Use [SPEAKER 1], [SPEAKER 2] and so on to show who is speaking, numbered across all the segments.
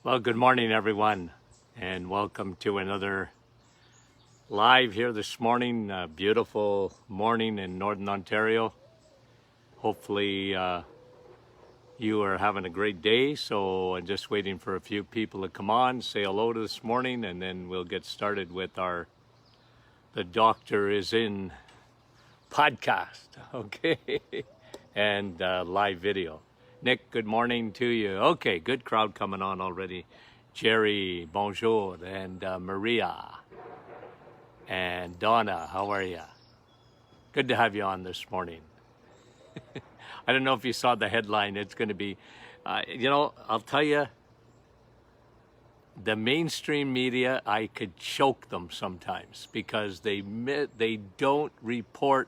[SPEAKER 1] Well, good morning, everyone, and welcome to another live here this morning. A beautiful morning in Northern Ontario. Hopefully, you are having a great day. So I'm just waiting for a few people to come on, say hello to this morning, and then we'll get started with The Doctor is in podcast, okay, and live video. Nick, good morning to you. Okay, good crowd coming on already. Jerry, bonjour, and Maria, and Donna, how are you? Good to have you on this morning. I don't know if you saw the headline. It's going to be, I'll tell you, the mainstream media, I could choke them sometimes because they don't report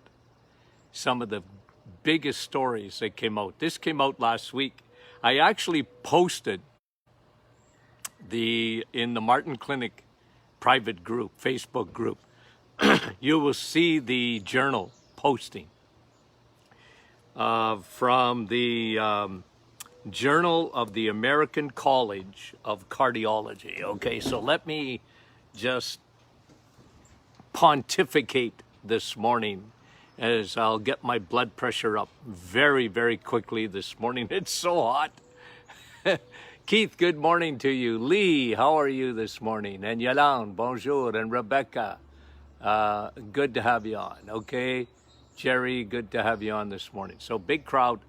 [SPEAKER 1] some of the biggest stories that came out. This came out last week. I actually posted in the Martin Clinic private group, Facebook group. You will see the journal posting from the Journal of the American College of Cardiology. Okay, so let me just pontificate this morning as I'll get my blood pressure up very, very quickly this morning. It's so hot. Keith, good morning to you. Lee, how are you this morning? And Yolande, bonjour. And Rebecca, good to have you on, okay? Jerry, good to have you on this morning. So big crowd,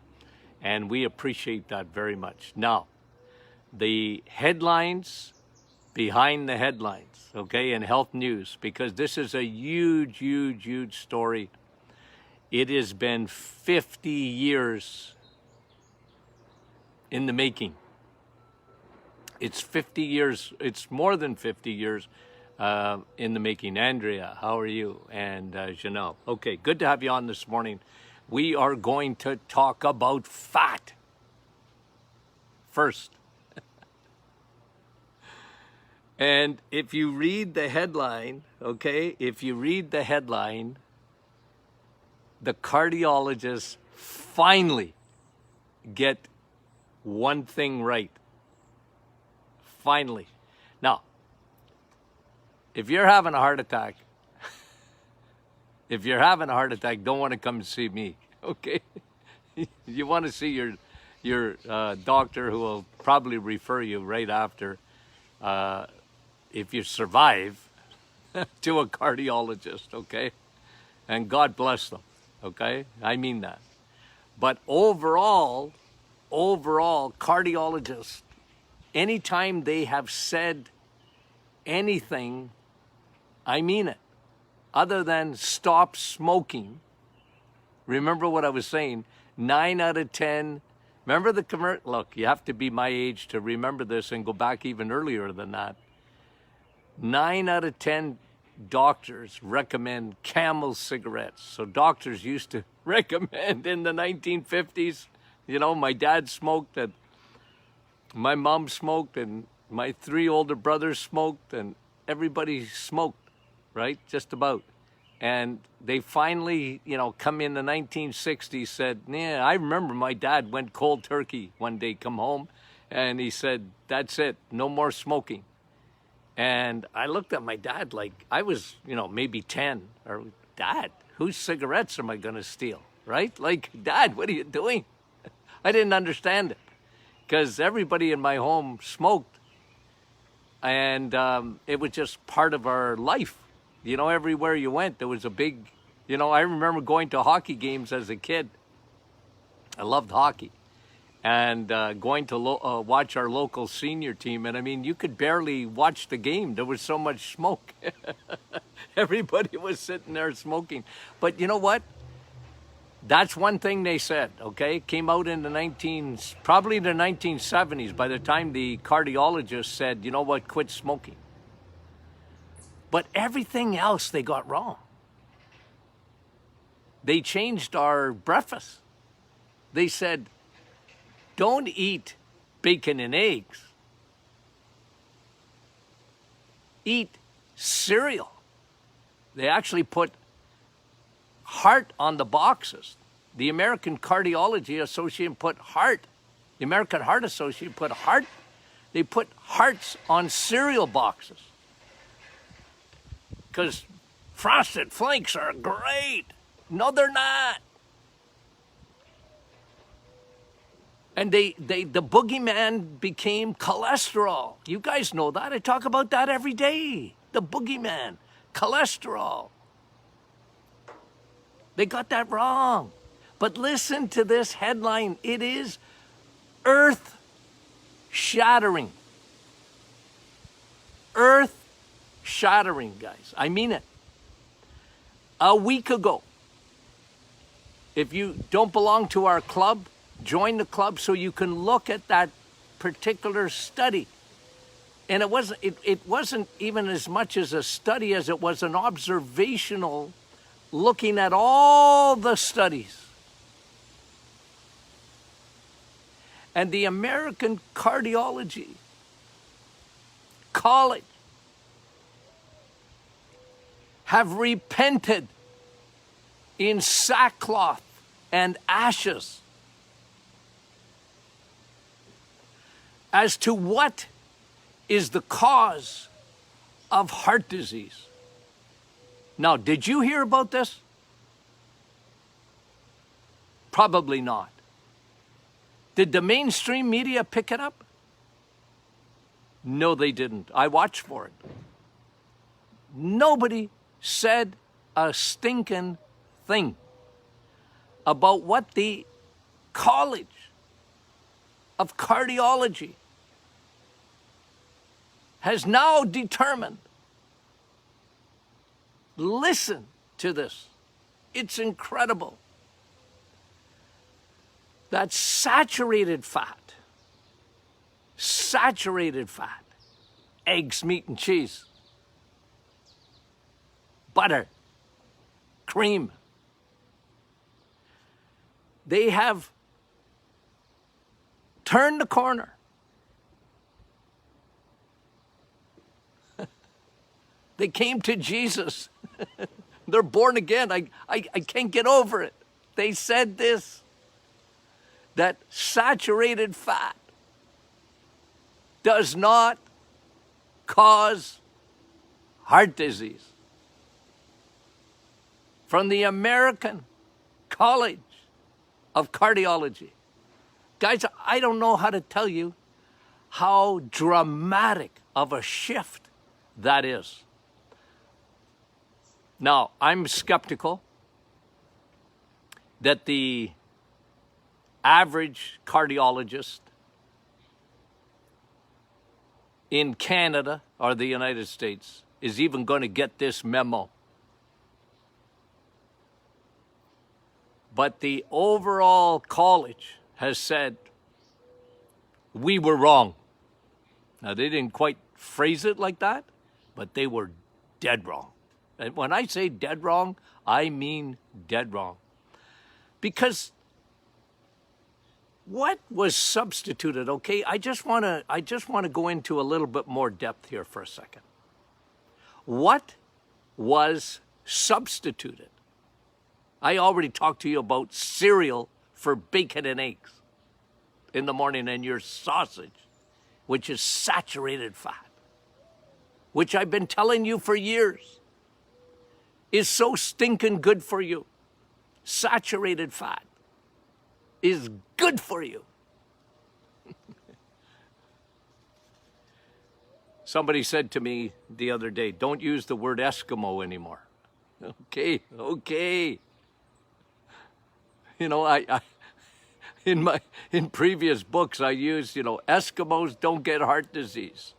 [SPEAKER 1] and we appreciate that very much. Now, the headlines behind the headlines, okay, in health news, because this is a huge, huge, huge story. It has been 50 years in the making. It's 50 years, it's more than 50 years in the making. Andrea, how are you? And Janelle. Okay, good to have you on this morning. We are going to talk about fat first. And if you read the headline, okay, the cardiologists finally get one thing right. Finally. Now, if you're having a heart attack, don't want to come see me, okay? You want to see your doctor, who will probably refer you right after, if you survive, to a cardiologist, okay? And God bless them, okay? I mean that. But overall, cardiologists, anytime they have said anything, I mean it, other than stop smoking. Remember what I was saying, 9 out of 10, remember the commercial? Look, you have to be my age to remember this and go back even earlier than that. 9 out of 10 doctors recommend Camel cigarettes. So doctors used to recommend in the 1950s, my dad smoked, and my mom smoked, and my 3 older brothers smoked, and everybody smoked, right? Just about. And they finally, come in the 1960s, said, yeah, I remember my dad went cold turkey one day, come home, and he said, that's it, no more smoking. And I looked at my dad like I was, maybe 10, or Dad, whose cigarettes am I going to steal, right? Like, Dad, what are you doing? I didn't understand it because everybody in my home smoked, and it was just part of our life. Everywhere you went, there was a big, I remember going to hockey games as a kid. I loved hockey. And going to watch our local senior team. And I mean, you could barely watch the game. There was so much smoke. Everybody was sitting there smoking. But you know what? That's one thing they said, okay? Came out in probably the 1970s, by the time the cardiologist said, you know what, quit smoking. But everything else they got wrong. They changed our breakfast. They said, don't eat bacon and eggs. Eat cereal. They actually put heart on the boxes. The American Cardiology Association put heart. The American Heart Association put heart They put hearts on cereal boxes because Frosted Flakes are great. No, they're not. And the boogeyman became cholesterol. You guys know that. I talk about that every day. The boogeyman, cholesterol. They got that wrong. But listen to this headline. It is earth-shattering. Earth-shattering, guys. I mean it. A week ago, if you don't belong to our club, join the club so you can look at that particular study. And it wasn't even as much as a study as it was an observational looking at all the studies. And the American Cardiology College have repented in sackcloth and ashes as to what is the cause of heart disease. Now, did you hear about this? Probably not. Did the mainstream media pick it up? No, they didn't. I watched for it. Nobody said a stinking thing about what the College of Cardiology has now determined. Listen to this. It's incredible. That saturated fat, eggs, meat, and cheese, butter, cream, they have turned the corner. They came to Jesus. They're born again. I can't get over it. They said this, that saturated fat does not cause heart disease. From the American College of Cardiology. Guys, I don't know how to tell you how dramatic of a shift that is. Now, I'm skeptical that the average cardiologist in Canada or the United States is even going to get this memo. But the overall college has said, we were wrong. Now, they didn't quite phrase it like that, but they were dead wrong. And when I say dead wrong, I mean dead wrong. Because what was substituted, okay? I just want to go into a little bit more depth here for a second. What was substituted? I already talked to you about cereal for bacon and eggs in the morning and your sausage, which is saturated fat, which I've been telling you for years is so stinking good for you. Saturated fat is good for you. Somebody said to me the other day, don't use the word Eskimo anymore. Okay. You know, I in previous books I used, Eskimos don't get heart disease.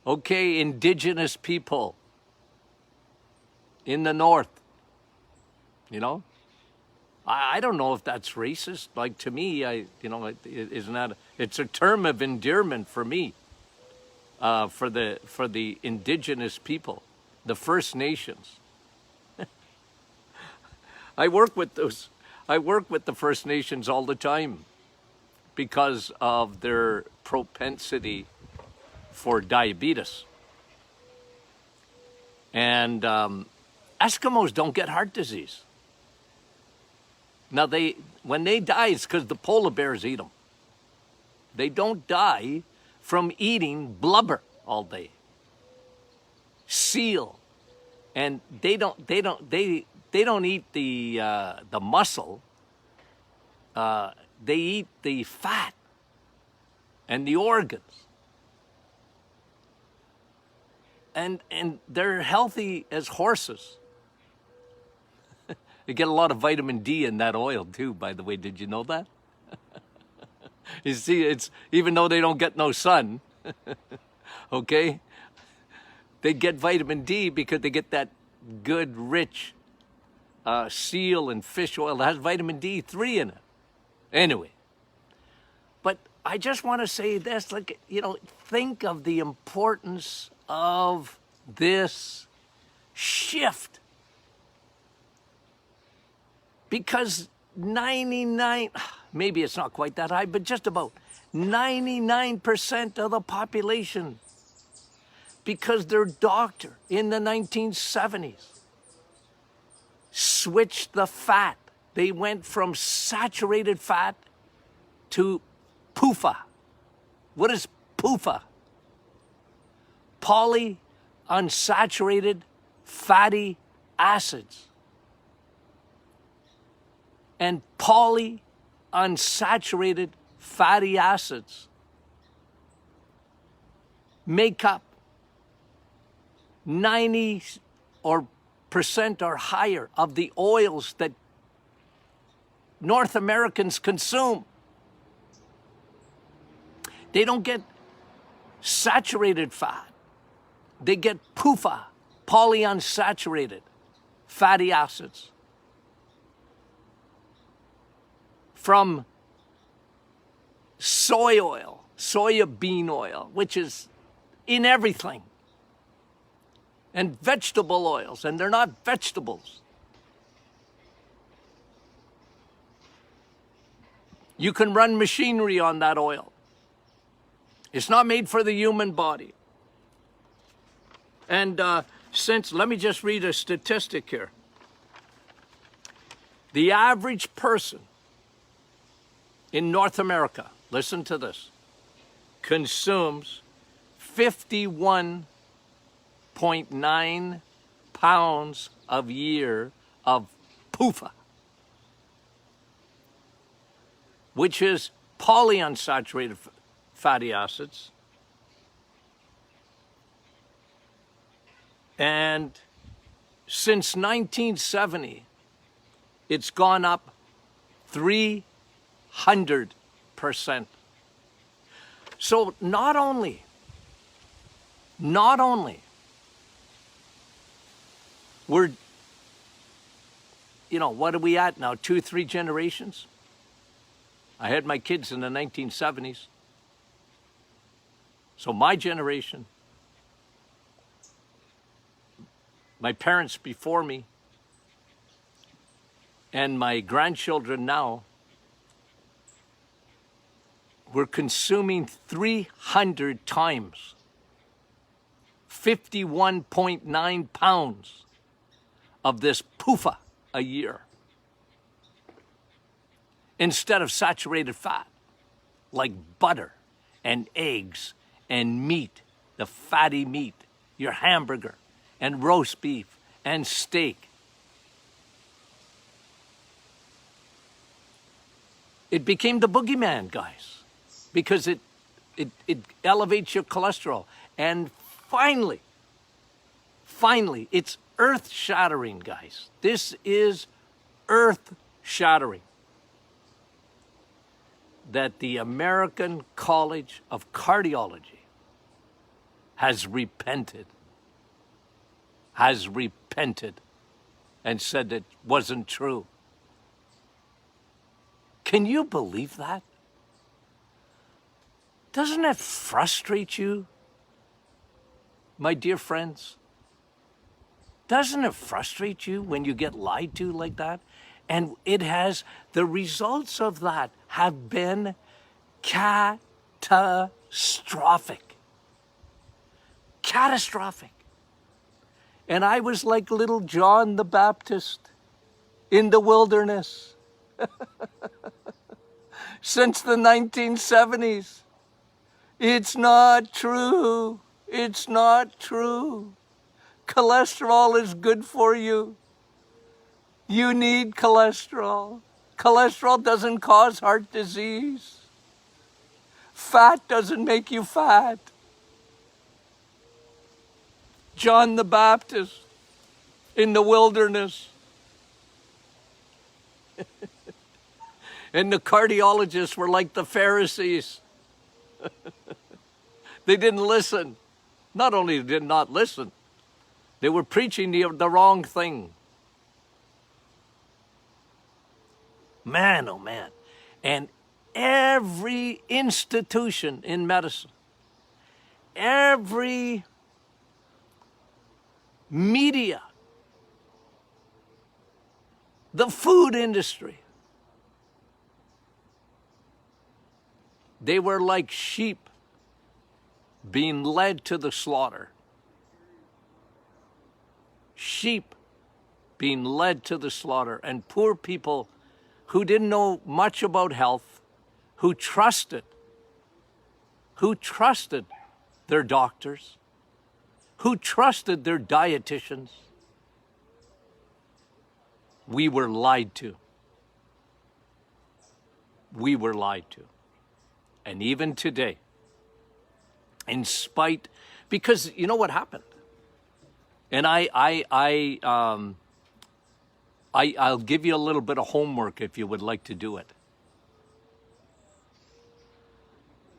[SPEAKER 1] Okay, indigenous people in the north, I don't know if that's racist. Like, to me, isn't that, it's a term of endearment for me, for the indigenous people, the First Nations. I work with the First Nations all the time because of their propensity for diabetes. And Eskimos don't get heart disease. Now, when they die, it's because the polar bears eat them. They don't die from eating blubber all day. Seal. And they don't eat the muscle. They eat the fat and the organs. And they're healthy as horses. They get a lot of vitamin D in that oil too, by the way. Did you know that? You see, it's even though they don't get no sun, okay? They get vitamin D because they get that good, rich seal and fish oil that has vitamin D3 in it. Anyway, but I just want to say this, like, you know, think of the importance of this shift. Because 99, maybe it's not quite that high, but just about 99% of the population, because their doctor in the 1970s switched the fat. They went from saturated fat to PUFA. What is PUFA? Polyunsaturated fatty acids. And polyunsaturated fatty acids make up 90% or higher of the oils that North Americans consume. They don't get saturated fat. They get PUFA, polyunsaturated fatty acids, from soy oil, soya bean oil, which is in everything, and vegetable oils, and they're not vegetables. You can run machinery on that oil. It's not made for the human body. And let me just read a statistic here. The average person in North America, listen to this, consumes 51.9 pounds a year of PUFA, which is polyunsaturated fatty acids. And since 1970, it's gone up 300%. So not only we're, you know, what are we at now? 2-3 generations? I had my kids in the 1970s. So my generation, my parents before me, and my grandchildren now, we're consuming 300 times, 51.9 pounds of this PUFA a year, instead of saturated fat, like butter and eggs and meat, the fatty meat, your hamburger and roast beef and steak. It became the boogeyman, guys, because it elevates your cholesterol. And finally, it's earth-shattering, guys. This is earth-shattering that the American College of Cardiology has repented and said it wasn't true. Can you believe that? Doesn't it frustrate you, my dear friends? Doesn't it frustrate you when you get lied to like that? And the results of that have been catastrophic. Catastrophic. And I was like little John the Baptist in the wilderness since the 1970s. It's not true. It's not true. Cholesterol is good for you. You need cholesterol. Cholesterol doesn't cause heart disease. Fat doesn't make you fat. John the Baptist in the wilderness, and the cardiologists were like the Pharisees. They didn't listen. Not only did not listen, they were preaching the wrong thing. Man, oh man. And every institution in medicine, every media, the food industry, they were like sheep being led to the slaughter. Sheep being led to the slaughter, and poor people who didn't know much about health, who trusted their doctors, who trusted their dietitians. We were lied to. We were lied to. And even today, in spite, because you know what happened? And I'll give you a little bit of homework if you would like to do it.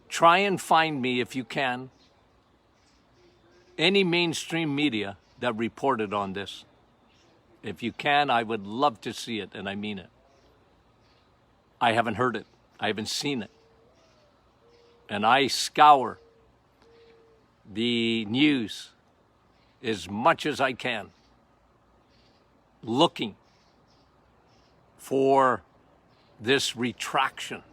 [SPEAKER 1] Try and find me, if you can, any mainstream media that reported on this. If you can, I would love to see it, and I mean it. I haven't heard it. I haven't seen it. And I scour the news as much as I can, looking for this retraction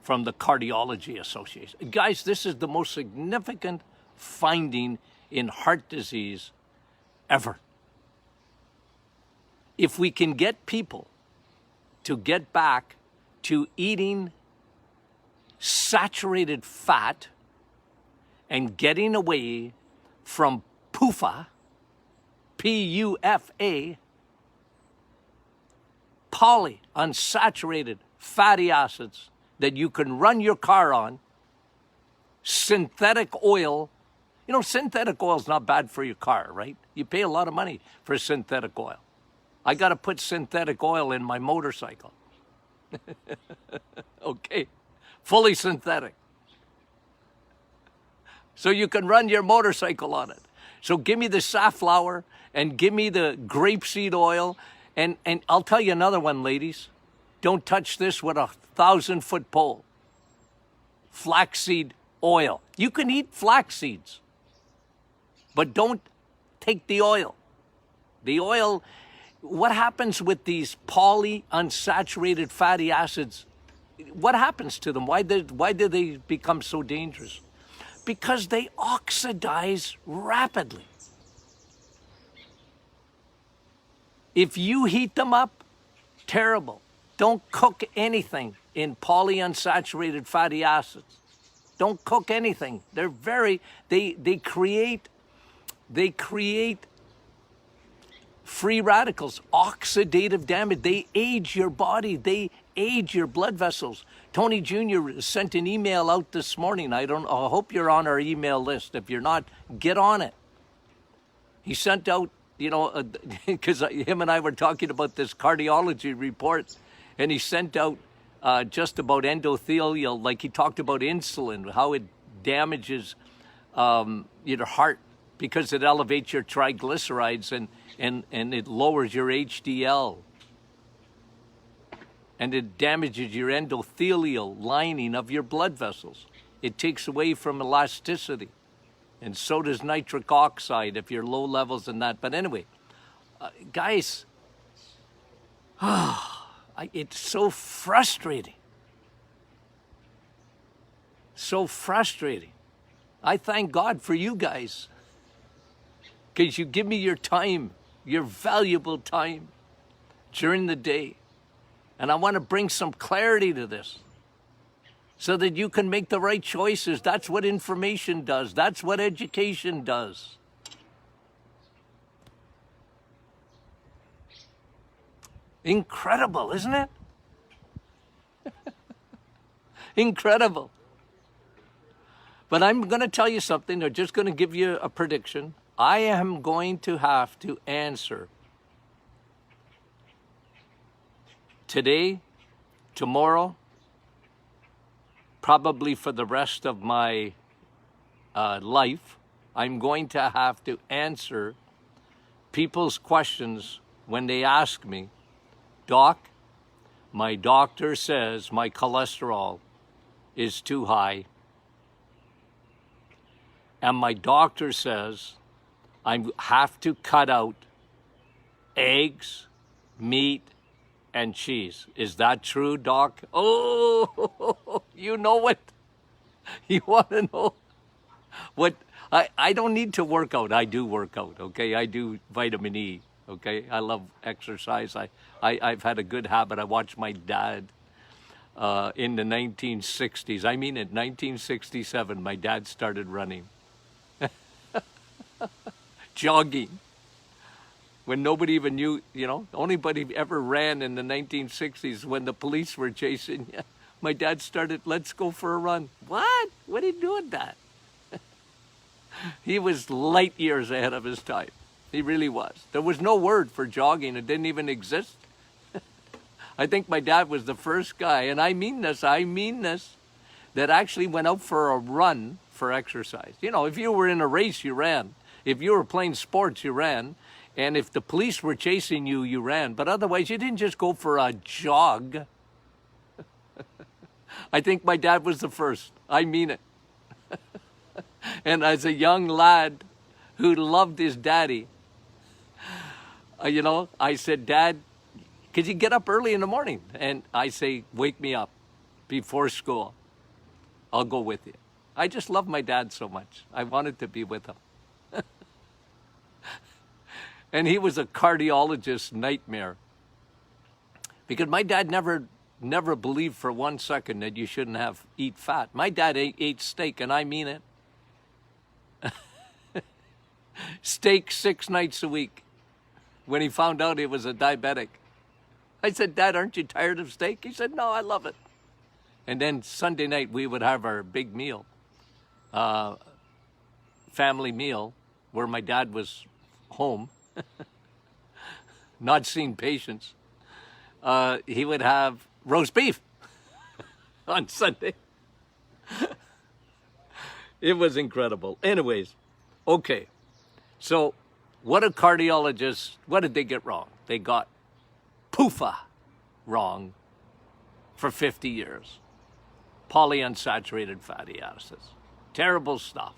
[SPEAKER 1] from the Cardiology Association. Guys, this is the most significant finding in heart disease ever. If we can get people to get back to eating saturated fat and getting away from PUFA, P-U-F-A, polyunsaturated fatty acids that you can run your car on, synthetic oil. You know, synthetic oil is not bad for your car, right? You pay a lot of money for synthetic oil. I got to put synthetic oil in my motorcycle. Okay, fully synthetic. So you can run your motorcycle on it. So give me the safflower and give me the grapeseed oil. And I'll tell you another one, ladies. Don't touch this with a 1,000-foot pole. Flaxseed oil. You can eat flax seeds, but don't take the oil. The oil, what happens with these polyunsaturated fatty acids? What happens to them? Why do they become so dangerous? Because they oxidize rapidly. If you heat them up, terrible. Don't cook anything in polyunsaturated fatty acids. Don't cook anything. They're they create free radicals, oxidative damage. They age your body. They age your blood vessels. Tony Jr. sent an email out this morning. I hope you're on our email list. If you're not, get on it. He sent out, because him and I were talking about this cardiology report, and he sent out just about endothelial, like he talked about insulin, how it damages your heart because it elevates your triglycerides and it lowers your HDL. And it damages your endothelial lining of your blood vessels. It takes away from elasticity. And so does nitric oxide if you're low levels in that. But anyway, guys, it's so frustrating. So frustrating. I thank God for you guys, because you give me your time, your valuable time during the day. And I want to bring some clarity to this. so that you can make the right choices. That's what information does. That's what education does. Incredible, isn't it? Incredible. But I'm going to tell you something. I'm just going to give you a prediction. I am going to have to answer today, tomorrow, probably for the rest of my life. I'm going to have to answer people's questions when they ask me, Doc, my doctor says my cholesterol is too high. And my doctor says I have to cut out eggs, meat, and cheese. Is that true, Doc? Oh, you know it. You want to know what? I don't need to work out. I do work out, okay? I do vitamin E, okay? I love exercise. I've had a good habit. I watched my dad in the 1960s. I mean, in 1967, my dad started running. Jogging. When nobody even knew, only anybody ever ran in the 1960s when the police were chasing you. My dad started, let's go for a run. What? What are you doing that? He was light years ahead of his time. He really was. There was no word for jogging. It didn't even exist. I think my dad was the first guy, and I mean this, that actually went out for a run for exercise. If you were in a race, you ran. If you were playing sports, you ran. And if the police were chasing you, you ran. But otherwise, you didn't just go for a jog. I think my dad was the first. I mean it. And as a young lad who loved his daddy, I said, Dad, could you get up early in the morning? And I say, wake me up before school. I'll go with you. I just love my dad so much. I wanted to be with him. And he was a cardiologist's nightmare. Because my dad never believed for 1 second that you shouldn't eat fat. My dad ate steak, and I mean it. Steak 6 nights a week when he found out he was a diabetic. I said, Dad, aren't you tired of steak? He said, no, I love it. And then Sunday night, we would have our big meal, family meal, where my dad was home, not seeing patients. He would have roast beef on Sunday. It was incredible. Anyways, okay. So what did they get wrong? They got PUFA wrong for 50 years. Polyunsaturated fatty acids. Terrible stuff.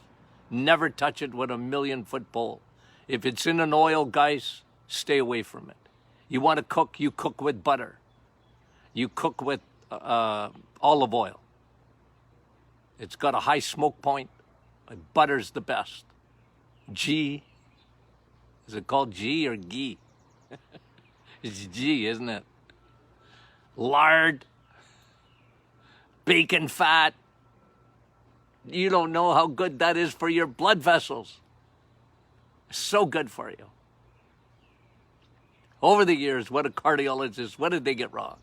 [SPEAKER 1] Never touch it with a 1,000,000-foot pole. If it's in an oil, guys, stay away from it. You want to cook, you cook with butter. You cook with olive oil. It's got a high smoke point. Butter's the best. Ghee. Is it called ghee or ghee? It's ghee, isn't it? Lard. Bacon fat. You don't know how good that is for your blood vessels. So good for you. Over the years, what did they get wrong?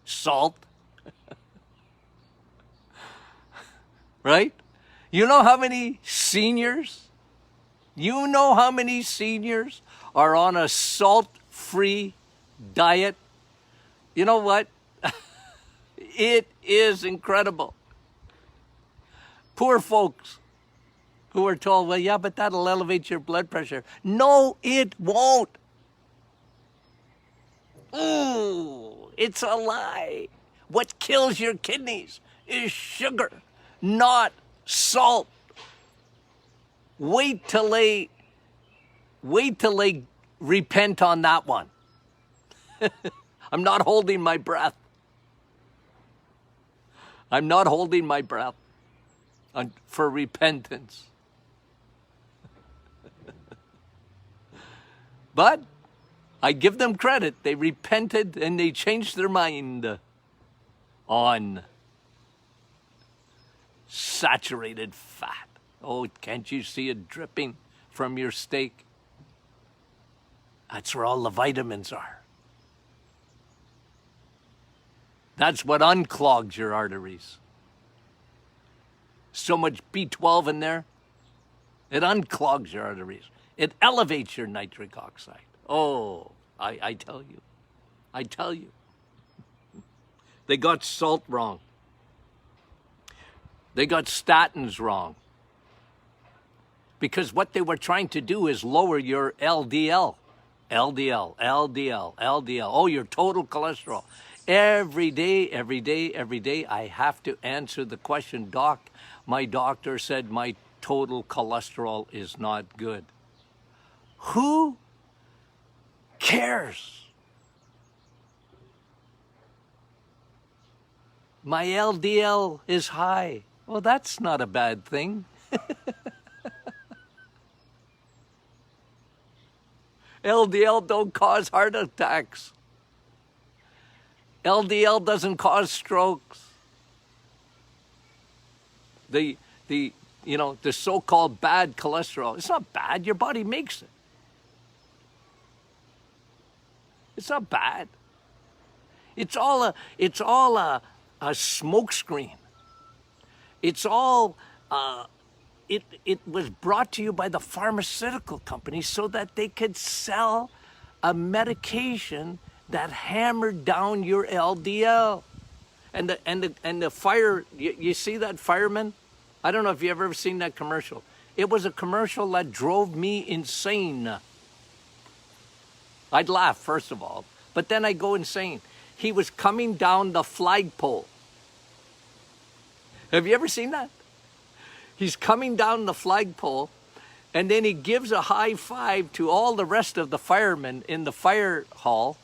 [SPEAKER 1] Salt. Right? You know how many seniors are on a salt-free diet? You know what? It is incredible. Poor folks who are told, well, yeah, but that'll elevate your blood pressure. No, it won't. Ooh, it's a lie. What kills your kidneys is sugar, not salt. Wait till they repent on that one. I'm not holding my breath. I'm not holding my breath for repentance. But I give them credit. They repented and they changed their mind on saturated fat. Oh, can't you see it dripping from your steak? That's where all the vitamins are. That's what unclogs your arteries. So much B12 in there, it unclogs your arteries. It elevates your nitric oxide. Oh, I tell you. I tell you. They got salt wrong. They got statins wrong. Because what they were trying to do is lower your LDL. LDL, LDL, LDL. Oh, your total cholesterol. Every day, I have to answer the question, Doc, my doctor said my total cholesterol is not good. Who cares? My LDL is high. Well, that's not a bad thing. LDL don't cause heart attacks. LDL doesn't cause strokes. The so-called bad cholesterol, it's not bad. Your body makes it. It's not bad. It's all a smokescreen. It's all it was brought to you by the pharmaceutical companies so that they could sell a medication that hammered down your LDL. And the fire, you see that fireman? I don't know if you've ever seen that commercial. It was a commercial that drove me insane. I'd laugh, first of all, but then I'd go insane. He was coming down the flagpole. Have you ever seen that? He's coming down the flagpole, and then he gives a high five to all the rest of the firemen in the fire hall,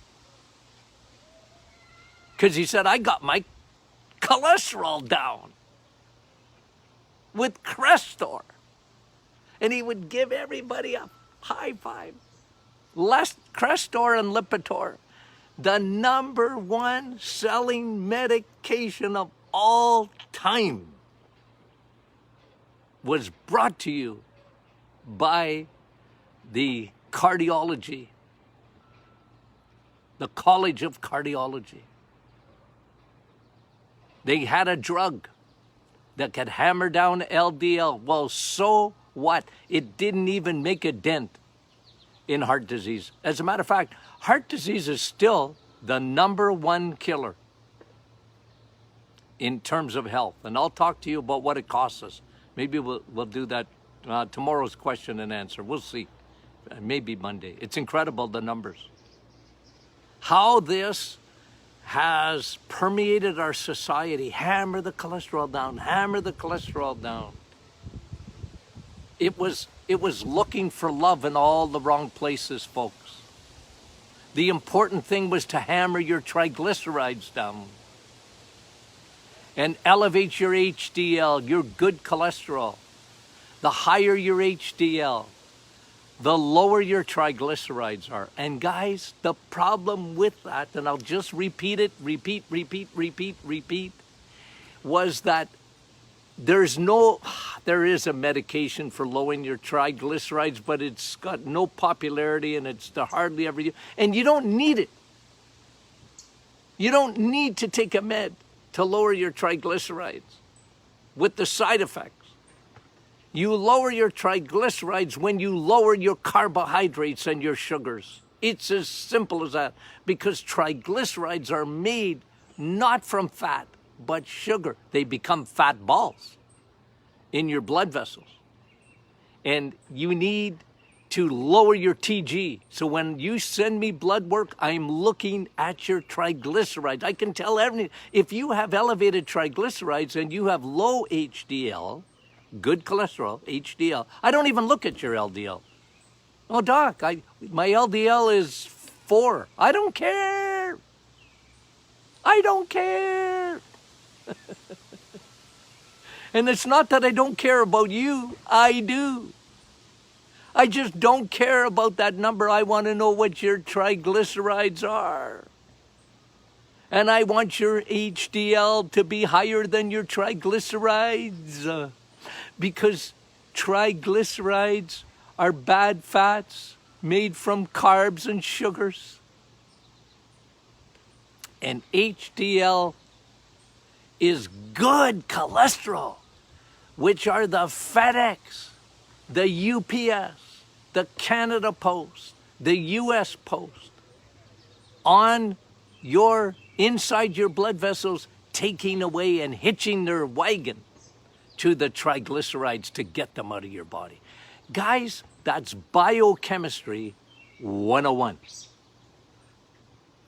[SPEAKER 1] because he said, I got my cholesterol down with Crestor. And he would give everybody a high five. Less Crestor and Lipitor, the #1 selling medication of all time, was brought to you by the cardiology, the College of Cardiology. They had a drug that could hammer down LDL. Well, so what? It didn't even make a dent in heart disease. As a matter of fact, heart disease is still the #1 killer in terms of health. And I'll talk to you about what it costs us. Maybe we'll do that tomorrow's question and answer. We'll see. Maybe Monday. It's incredible, the numbers. How this has permeated our society. Hammer the cholesterol down, hammer the cholesterol down. It was looking for love in all the wrong places, folks. The important thing was to hammer your triglycerides down and elevate your HDL, your good cholesterol. The higher your HDL, the lower your triglycerides are. And guys, the problem with that, and I'll just repeat it, was that there is a medication for lowering your triglycerides, but it's got no popularity and it's hardly ever used. And you don't need it. You don't need to take a med to lower your triglycerides with the side effects. You lower your triglycerides when you lower your carbohydrates and your sugars. It's as simple as that, because triglycerides are made not from fat, but sugar. They become fat balls in your blood vessels. And you need to lower your TG. So when you send me blood work, I'm looking at your triglycerides. I can tell everything. If you have elevated triglycerides and you have low HDL, good cholesterol, HDL, I don't even look at your LDL. Oh, doc, my LDL is 4. I don't care. I don't care. And it's not that I don't care about you. I do. I just don't care about that number. I want to know what your triglycerides are. And I want your HDL to be higher than your triglycerides, because triglycerides are bad fats made from carbs and sugars. And HDL is good cholesterol, which are the FedEx, the UPS, the Canada Post, the US Post, on your inside your blood vessels, taking away and hitching their wagon to the triglycerides to get them out of your body. Guys, that's biochemistry 101.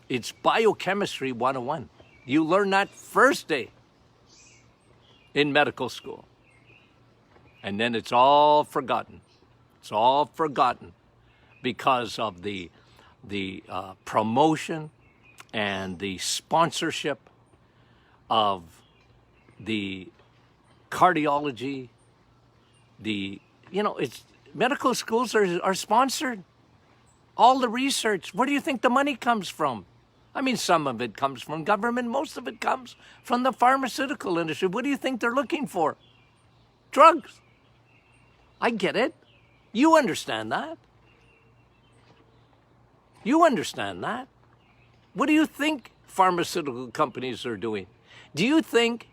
[SPEAKER 1] It's biochemistry 101. You learn that first day in medical school. And then it's all forgotten. It's all forgotten because of the promotion and the sponsorship of the cardiology. It's medical schools are sponsored. All the research, where do you think the money comes from? I mean, some of it comes from government, most of it comes from the pharmaceutical industry. What do you think they're looking for? Drugs. I get it. You understand that. You understand that. What do you think pharmaceutical companies are doing? Do you think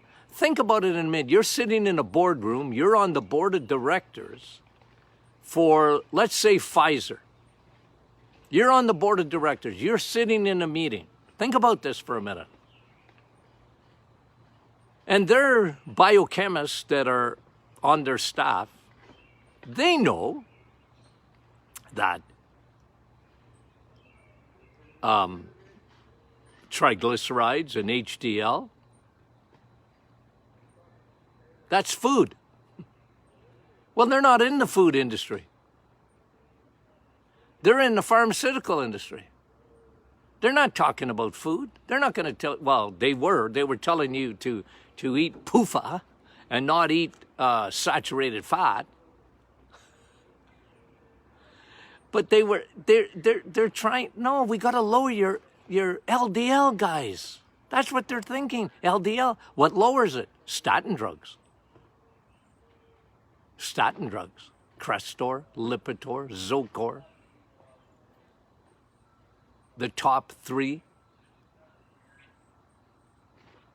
[SPEAKER 1] about it in a minute. You're sitting in a boardroom, you're on the board of directors for, let's say, Pfizer. You're on the board of directors. You're sitting in a meeting. Think about this for a minute. And their biochemists that are on their staff, they know that triglycerides and HDL, that's food. Well, they're not in the food industry. They're in the pharmaceutical industry. They're not talking about food. They're not going to tell, well, they were telling you to eat PUFA and not eat saturated fat. But they're trying, no, we got to lower your LDL, guys. That's what they're thinking. LDL, what lowers it? Statin drugs. Statin drugs. Crestor, Lipitor, Zocor. The top three.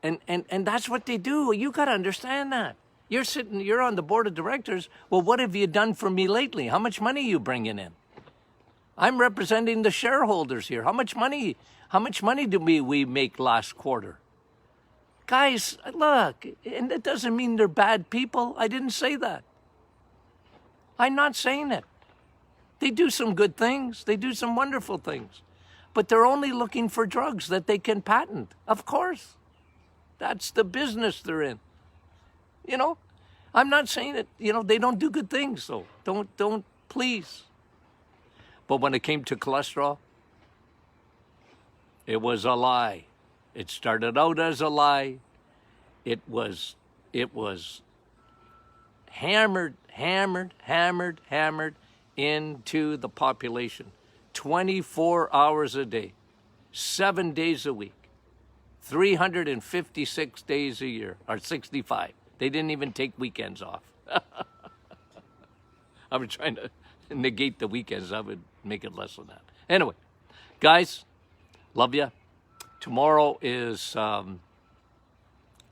[SPEAKER 1] And that's what they do. You got to understand that. You're on the board of directors. Well, what have you done for me lately? How much money are you bringing in? I'm representing the shareholders here. How much money did we make last quarter? Guys, look, and it doesn't mean they're bad people. I didn't say that. I'm not saying it. They do some good things. They do some wonderful things. But they're only looking for drugs that they can patent. Of course. That's the business they're in. I'm not saying that, they don't do good things, so don't, please. But when it came to cholesterol, it was a lie. It started out as a lie. It was hammered into the population. 24 hours a day, 7 days a week, 356 days a year, or 65. They didn't even take weekends off. I'm trying to negate the weekends. I would make it less than that. Anyway, guys, love you. Tomorrow is,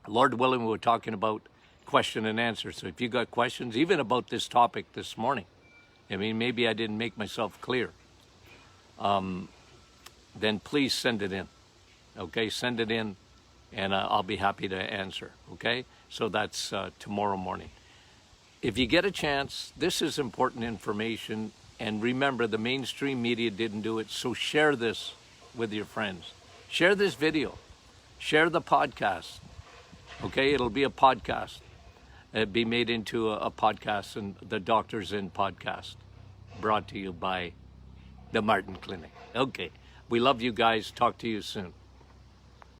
[SPEAKER 1] Lord willing, we're talking about question and answer. So if you got questions, even about this topic this morning, maybe I didn't make myself clear, then please send it in. Okay, send it in, and I'll be happy to answer. Okay, so that's tomorrow morning. If you get a chance, this is important information, and remember, the mainstream media didn't do it, so share this with your friends. Share this video. Share the podcast. Okay, it'll be a podcast. It'll be made into a podcast, and the Doctors In podcast, brought to you by the Martin Clinic. Okay, we love you guys. Talk to you soon.